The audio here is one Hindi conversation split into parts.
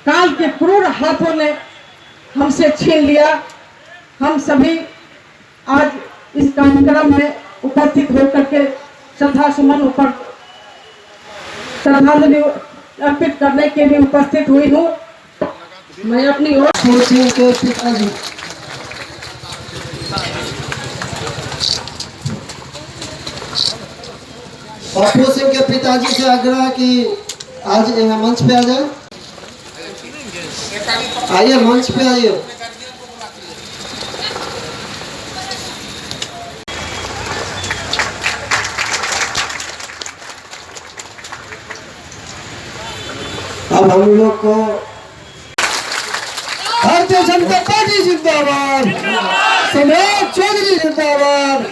काल के क्रूर हाथों ने हमसे छीन लिया। हम सभी आज इस कार्यक्रम में उपस्थित होकर के श्रद्धा सुमन ऊपर श्रद्धांजलि अर्पित करने के लिए उपस्थित हुई हूँ। मैं अपनी ओर सिंह के पिताजी पप्पू सिंह के पिताजी से आग्रह कि आज यहाँ मंच पे आ जाए। आइए मंच पे आइए। अब हम लोग को भारतीय जनता पार्टी जिंदाबाद, सम्राट चौधरी जिंदाबाद,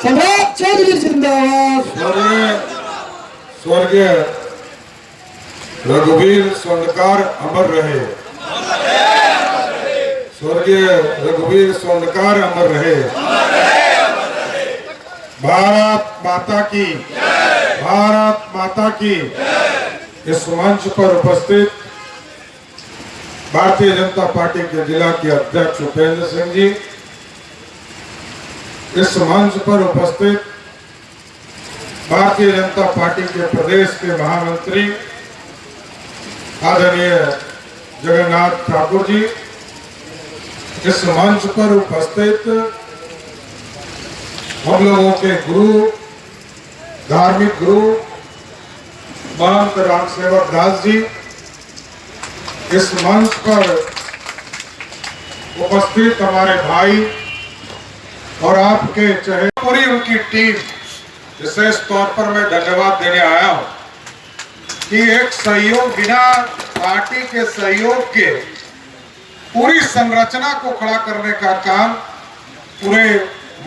सम्राट चौधरी जिंदाबाद। स्वर्गीय रघुवीर स्वर्णकार अमर रहे, स्वर्गीय रघुवीर स्वर्णकार अमर रहे। भारत माता की, भारत माता की। इस मंच पर उपस्थित भारतीय जनता पार्टी के जिला के अध्यक्ष उपेंद्र सिंह जी, इस मंच पर उपस्थित भारतीय जनता पार्टी के प्रदेश के महामंत्री आदरणीय जगन्नाथ ठाकुर जी, इस मंच पर उपस्थित हम लोगों के गुरु, धार्मिक गुरु महंत राम सेवक दास जी, इस मंच पर उपस्थित हमारे भाई और आपके चेहरे, पूरी उनकी टीम, विशेष तौर पर मैं धन्यवाद देने आया हूं कि एक सहयोग, बिना पार्टी के सहयोग के पूरी संरचना को खड़ा करने का काम पूरे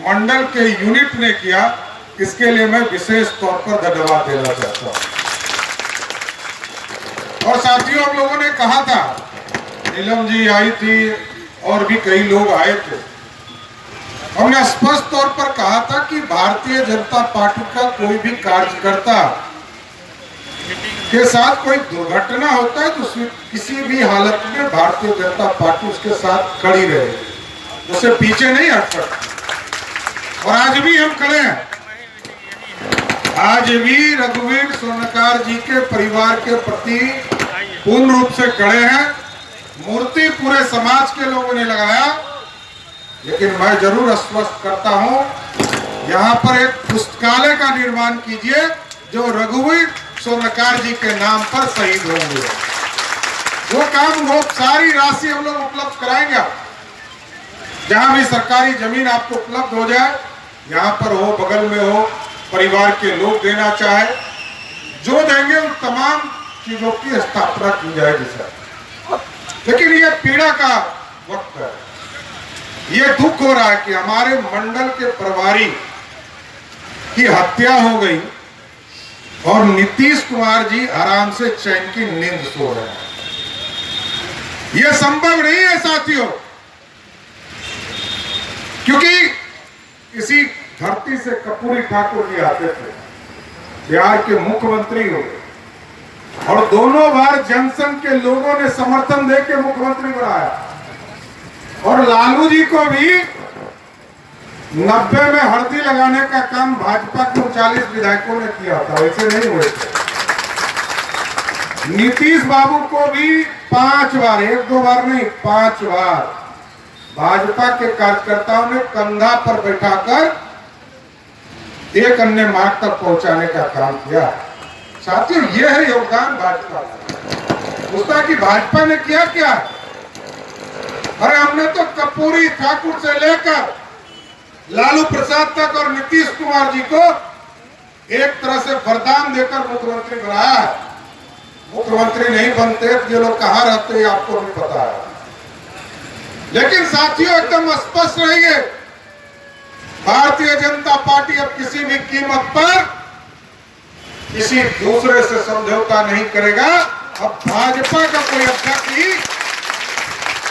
मंडल के यूनिट ने किया। इसके लिए मैं विशेष तौर पर धन्यवाद देना चाहता हूं। और साथियों, हम लोगों ने कहा था, नीलम जी आई थी और भी कई लोग आए थे, हमने स्पष्ट तौर पर कहा था कि भारतीय जनता पार्टी का कोई भी कार्यकर्ता के साथ कोई दुर्घटना होता है तो किसी भी हालत में भारतीय जनता पार्टी उसके साथ खड़ी रहे, उसे पीछे नहीं हट सकती। और आज भी हम खड़े हैं, आज भी रघुवीर स्वर्णकार जी के परिवार के प्रति पूर्ण रूप से खड़े हैं। मूर्ति पूरे समाज के लोगों ने लगाया, लेकिन मैं जरूर आश्वस्त करता हूं, यहाँ पर एक पुस्तकालय का निर्माण कीजिए जो रघुवीर स्वर्णकार जी के नाम पर शहीद होंगे। वो काम, वो सारी राशि हम लोग उपलब्ध कराएंगे। जहां भी सरकारी जमीन आपको उपलब्ध हो जाए, यहाँ पर हो, बगल में हो, परिवार के लोग देना चाहे, जो देंगे उन तमाम चीजों की स्थापना की जाएगी सर। लेकिन ये पीड़ा का वक्त है, ये दुख हो रहा है कि हमारे मंडल के प्रभारी की हत्या हो गई और नीतीश कुमार जी आराम से चैन की नींद सो रहे हैं। यह संभव नहीं है साथियों, क्योंकि इसी धरती से कर्पूरी ठाकुर जी आते थे, बिहार के मुख्यमंत्री हो गए और दोनों बार जनसंघ के लोगों ने समर्थन देकर मुख्यमंत्री बनाया। और लालू जी को भी 90 में हल्दी लगाने का काम भाजपा के 39 विधायकों ने किया था, वैसे नहीं हुए थे। नीतीश बाबू को भी 5 बार, 1-2 बार नहीं, 5 बार भाजपा के कार्यकर्ताओं ने कंधा पर बैठाकर एक अन्य मार्ग तक पहुंचाने का काम किया। साथियों, यह है योगदान भाजपा का। उसका कि भाजपा ने किया क्या? अरे हमने तो कर्पूरी ठाकुर से लेकर लालू प्रसाद तक और नीतीश कुमार जी को एक तरह से वरदान देकर मुख्यमंत्री बनाया है। मुख्यमंत्री नहीं बनते ये लोग कहां रहते आपको नहीं पता है। लेकिन साथियों, एकदम स्पष्ट रहिए, भारतीय जनता पार्टी अब किसी भी कीमत पर किसी दूसरे से समझौता नहीं करेगा। अब भाजपा का कोई अध्यक्ष ही,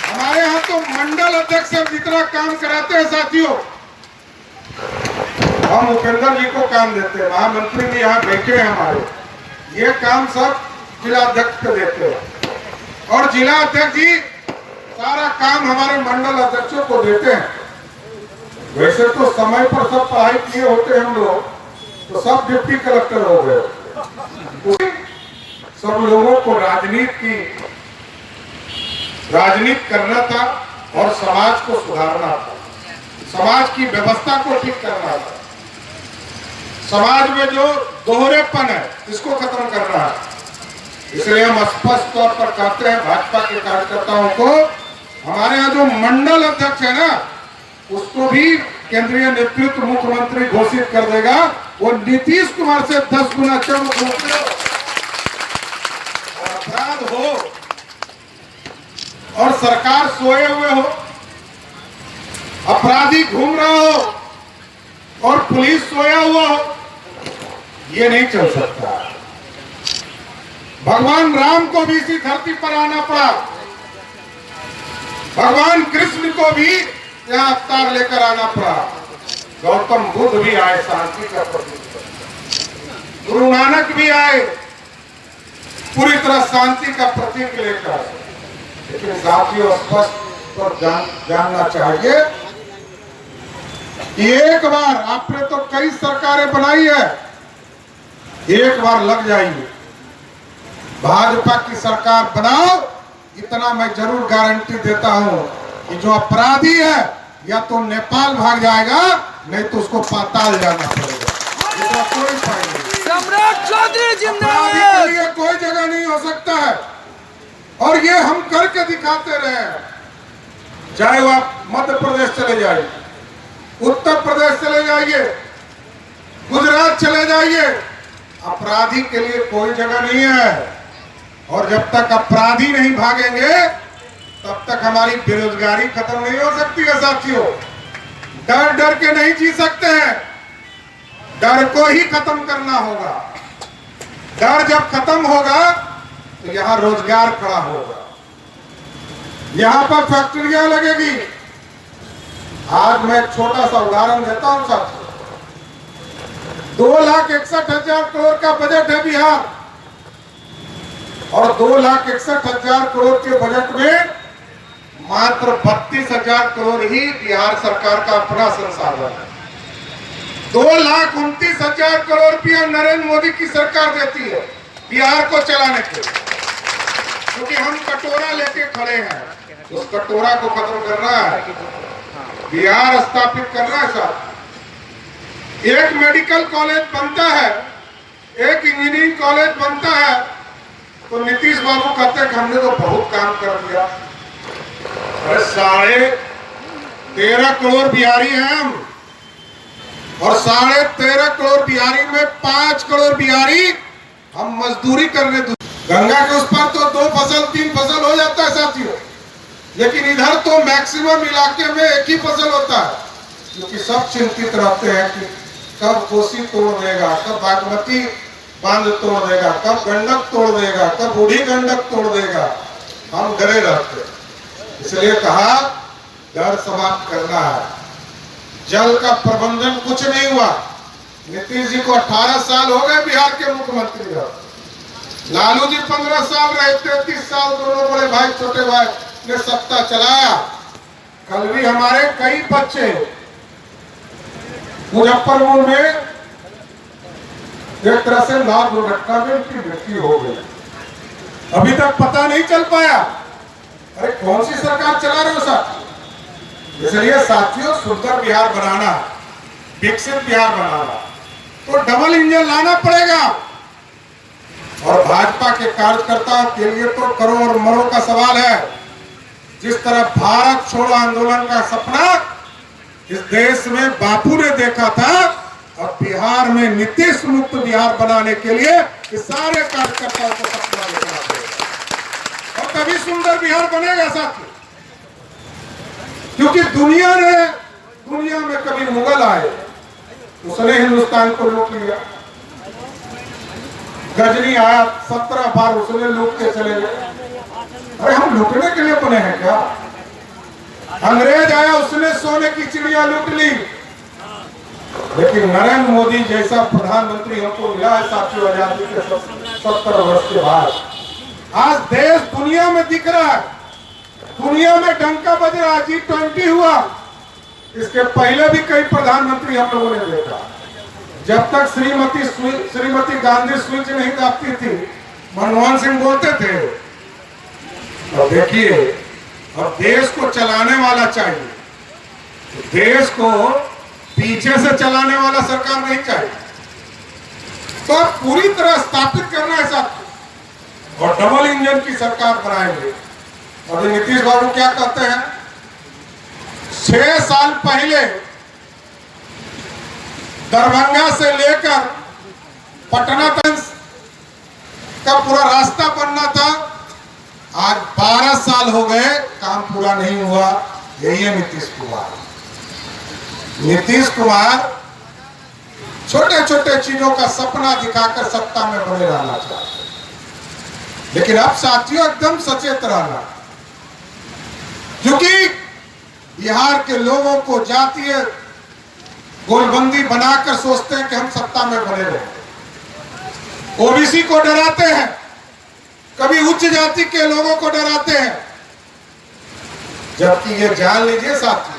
हमारे यहाँ तो मंडल अध्यक्ष जितना काम कराते हैं साथियों, हम उपेंद्र जी को काम देते हैं, महामंत्री भी यहाँ बैठे हैं हमारे, ये काम सब जिला अध्यक्ष को देते हैं। और जिला अध्यक्ष जी सारा काम हमारे मंडल अध्यक्षों को देते हैं। वैसे तो समय पर सब पढ़ाई किए होते हम लोग, तो सब डिप्टी कलेक्टर हो गए। सब लोगों को राजनीति करना था और समाज को सुधारना था, समाज की व्यवस्था को ठीक करना था, समाज में जो दोहरेपन है इसको खत्म करना है। इसलिए हम स्पष्ट तौर पर कहते हैं भाजपा के कार्यकर्ताओं को, हमारे यहाँ जो मंडल अध्यक्ष है ना, उसको भी केंद्रीय नेतृत्व मुख्यमंत्री घोषित कर देगा। वो नीतीश कुमार से 10 गुना कम अपराध हो और सरकार सोए हुए हो, अपराधी घूम रहा हो और पुलिस सोया हुआ हो, ये नहीं चल सकता। भगवान राम को भी इसी धरती पर आना पड़ा, भगवान कृष्ण को भी यहाँ अवतार लेकर आना पड़ा, गौतम बुद्ध भी आए शांति का प्रतीक, गुरु नानक भी आए पूरी तरह शांति का प्रतीक लेकर। लेकिन साथियों स्पष्ट पर जानना चाहिए कि एक बार आपने तो कई सरकारें बनाई है, एक बार लग जाइए, भाजपा की सरकार बनाओ, इतना मैं जरूर गारंटी देता हूं कि जो अपराधी है या तो नेपाल भाग जाएगा, नहीं तो उसको पाताल जाना पड़ेगा। इसका कोई फायदा नहीं। सम्राट चौधरी अपराधी के लिए कोई जगह नहीं हो सकता है, और ये हम करके दिखाते रहे। चाहे वो आप मध्य प्रदेश चले जाइए, उत्तर प्रदेश चले जाइए, गुजरात चले जाइए, अपराधी के लिए कोई जगह नहीं है। और जब तक अपराधी नहीं भागेंगे तब तक हमारी बेरोजगारी खत्म नहीं हो सकती है साथियों। डर डर के नहीं जी सकते हैं, डर को ही खत्म करना होगा। डर जब खत्म होगा तो यहाँ रोजगार खड़ा होगा, यहाँ पर फैक्ट्रियां लगेगी। आज मैं एक छोटा सा उदाहरण देता हूं साथियों। 2,61,000 करोड़ का बजट है बिहार, और 2,61,000 करोड़ के बजट में मात्र 32,000 करोड़ ही बिहार सरकार का अपना संसाधन है। 2,29,000 करोड़ रुपया नरेंद्र मोदी की सरकार देती है बिहार को चलाने के लिए, क्योंकि हम कटोरा लेके खड़े हैं। उस कटोरा को खत्म करना है, बिहार स्थापित करना है साहब। एक मेडिकल कॉलेज बनता है, एक इंजीनियरिंग कॉलेज बनता है, तो नीतीश बाबू कहते हैं कि हमने तो बहुत काम कर दिया। अरे 13.5 करोड़ बिहारी हैं हम, और 13.5 करोड़ बिहारी में 5 करोड़ बिहारी हम मजदूरी करने। गंगा के उस पर तो 2 फसल 3 फसल हो जाता है साथियों, लेकिन इधर तो मैक्सिमम इलाके में एक ही फसल होता है, क्योंकि सब चिंतित रहते हैं कि कब कोसी तोड़ देगा, कब बागमती बांध तोड़ देगा, कब गंडक तोड़ देगा, कब बूढ़ी गंडक तोड़ देगा। हम डरे रहते हैं, इसलिए कहा डर समाप्त करना है। जल का प्रबंधन कुछ नहीं हुआ। नीतीश जी को 18 साल हो गए बिहार के मुख्यमंत्री रहे, लालू जी 15 साल रहे, 33 साल दोनों बड़े भाई छोटे भाई ने सत्ता चलाया। कल भी हमारे कई बच्चे मुजफ्फरपुर में एक तरह से नाव दुर्घटना में उनकी मृत्यु हो गई, अभी तक पता नहीं चल पाया। अरे कौन सी सरकार चला रहे हो साथियों? इसलिए साथियों सुंदर बिहार बनाना, विकसित बिहार बनाना, तो डबल इंजन लाना पड़ेगा। और भाजपा के कार्यकर्ताओं के लिए तो करो और मरो का सवाल है। जिस तरह भारत छोड़ो आंदोलन का सपना इस देश में बापू ने देखा था, और बिहार में नीतीश मुक्त बिहार बनाने के लिए इस सारे कार्यकर्ताओं को सपना देखना पड़ेगा, और तभी सुंदर बिहार बनेगा साथियों। क्योंकि दुनिया में कभी मुगल आए, उसने हिंदुस्तान को लूट लिया। गजनी आया 17 बार, उसने लूट के चले गए। अरे हम लूटने के लिए बने हैं क्या? अंग्रेज आया, उसने सोने की चिड़िया लूट ली। लेकिन नरेंद्र मोदी जैसा प्रधानमंत्री हमको मिला है साथियों, आजादी के 70 वर्ष के बाद, आज देश दुनिया में दिख रहा है, दुनिया में डंका बज रहा है। G20 हुआ, इसके पहले भी कई प्रधानमंत्री हम लोगों ने देखा। जब तक श्रीमती गांधी स्विच नहीं दाबती थी, मनमोहन सिंह बोलते थे। और देखिए, अब देश को चलाने वाला चाहिए, देश को पीछे से चलाने वाला सरकार नहीं चाहिए। तो अब पूरी तरह स्थापित करना है सब और डबल इंजन की सरकार बनाएंगे। और नीतीश बाबू क्या कहते हैं, 6 साल पहले दरभंगा से लेकर पटना तक का पूरा रास्ता बनना था, आज 12 साल हो गए, काम पूरा नहीं हुआ। यही है नीतीश कुमार। नीतीश कुमार छोटे छोटे चीजों का सपना दिखाकर सत्ता में बने रहना चाहते, लेकिन अब साथियों एकदम सचेत रहना, क्योंकि बिहार के लोगों को जातीय गोलबंदी बनाकर सोचते हैं कि हम सत्ता में बने रहे। ओबीसी को डराते हैं, कभी उच्च जाति के लोगों को डराते हैं, जबकि ये जान लीजिए साथियों,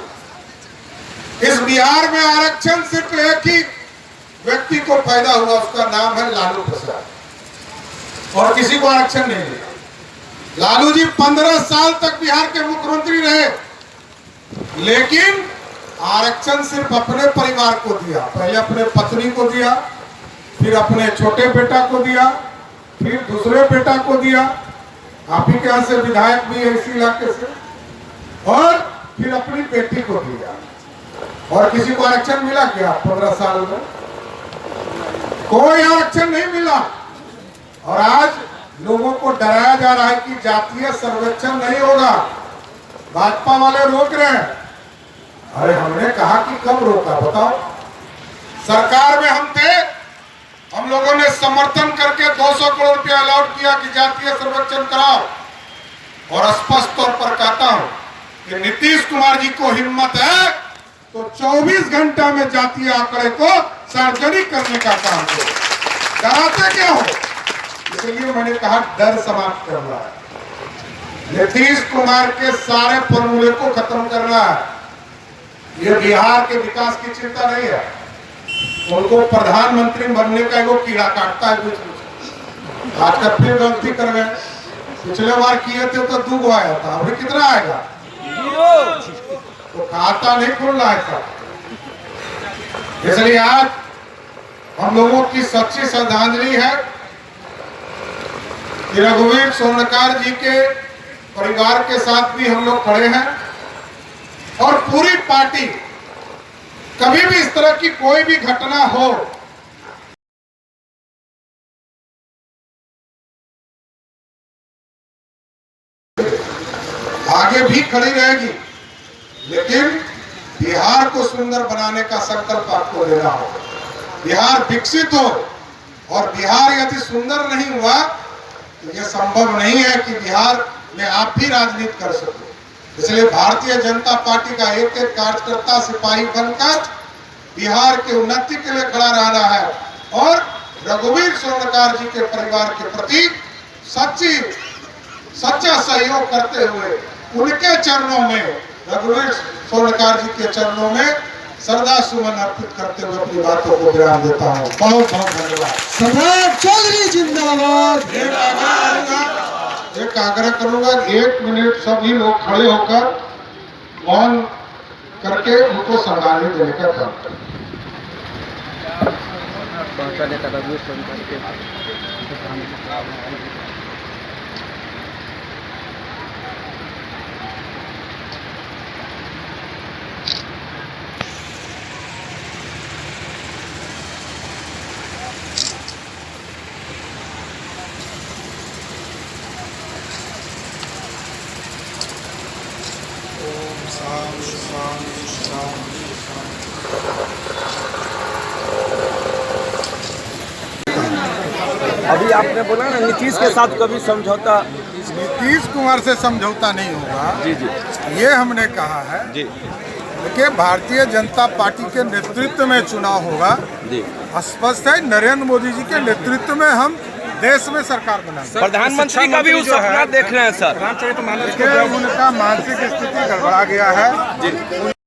इस बिहार में आरक्षण सिर्फ एक ही व्यक्ति को फायदा हुआ, उसका नाम है लालू प्रसाद, और किसी को आरक्षण नहीं मिला। लालू जी 15 साल तक बिहार के मुख्यमंत्री रहे, लेकिन आरक्षण सिर्फ अपने परिवार को दिया। पहले अपने पत्नी को दिया, फिर अपने छोटे बेटा को दिया, फिर दूसरे बेटा को दिया, आप ही के यहाँ से विधायक भी है इसी इलाके से, और फिर अपनी बेटी को दिया। और किसी को आरक्षण मिला क्या 15 साल में? कोई आरक्षण नहीं मिला। और आज लोगों को डराया जा रहा है कि जातीय सर्वेक्षण नहीं होगा, भाजपा वाले रोक रहे हैं। अरे हमने कहा कि कब रोका बताओ? सरकार में हम थे, हम लोगों ने समर्थन करके 200 करोड़ रुपया अलॉट किया कि जातीय सर्वेक्षण कराओ। और स्पष्ट तौर पर कहता हूं कि नीतीश कुमार जी को हिम्मत है तो 24 घंटा में जातीय आंकड़े को सार्वजनिक करने का काम करो। डराते क्या हो? इसलिए मैंने कहा डर समाप्त करना है, नीतीश कुमार के सारे फॉर्मूले को खत्म करना है। ये बिहार के विकास की चिंता नहीं है, उनको प्रधानमंत्री बनने का वो कीड़ा काटता है बीच बीच। आज का फिर गलती कर गए, पिछले बार किए थे तो 2 आया था, अभी कितना आएगा? तो खाता नहीं खुल रहा है सब। इसलिए आज हम लोगों की सच्ची श्रद्धांजलि है कि रघुवीर स्वर्णकार जी के परिवार के साथ भी हम लोग खड़े हैं, और पूरी पार्टी कभी भी इस तरह की कोई भी घटना हो, आगे भी खड़ी रहेगी। लेकिन बिहार को सुंदर बनाने का संकल्प आपको लेना होगा। बिहार विकसित हो, और बिहार यदि सुंदर नहीं हुआ तो यह संभव नहीं है कि बिहार में आप भी राजनीति कर सको। इसलिए भारतीय जनता पार्टी का एक एक कार्यकर्ता सिपाही बनकर बिहार के उन्नति के लिए खड़ा रहना है, और रघुवीर स्वर्णकार जी के परिवार के प्रति सच्चा सहयोग करते हुए उनके चरणों में, रघुवीर स्वर्णकार जी के चरणों में श्रद्धा सुमन अर्पित करते हुए अपनी बातों को विराम देता हूँ। बहुत बहुत धन्यवाद। सरदार चौधरी जिंदाबाद। एक आग्रह करूंगा, 1 मिनट सभी लोग खड़े होकर मौन करके उनको श्रद्धांजलि देने का काम करें। अभी आपने बोला ना नीतीश के साथ कभी समझौता, नीतीश कुमार से समझौता नहीं होगा। जी जी ये हमने कहा है जी कि भारतीय जनता पार्टी के नेतृत्व में चुनाव होगा। जी स्पष्ट है, नरेंद्र मोदी जी के नेतृत्व में हम देश में सरकार बनाएंगे। प्रधानमंत्री का भी उस सपना देख रहे हैं सर। देखिए, उनका मानसिक स्थिति गड़बड़ा गया है।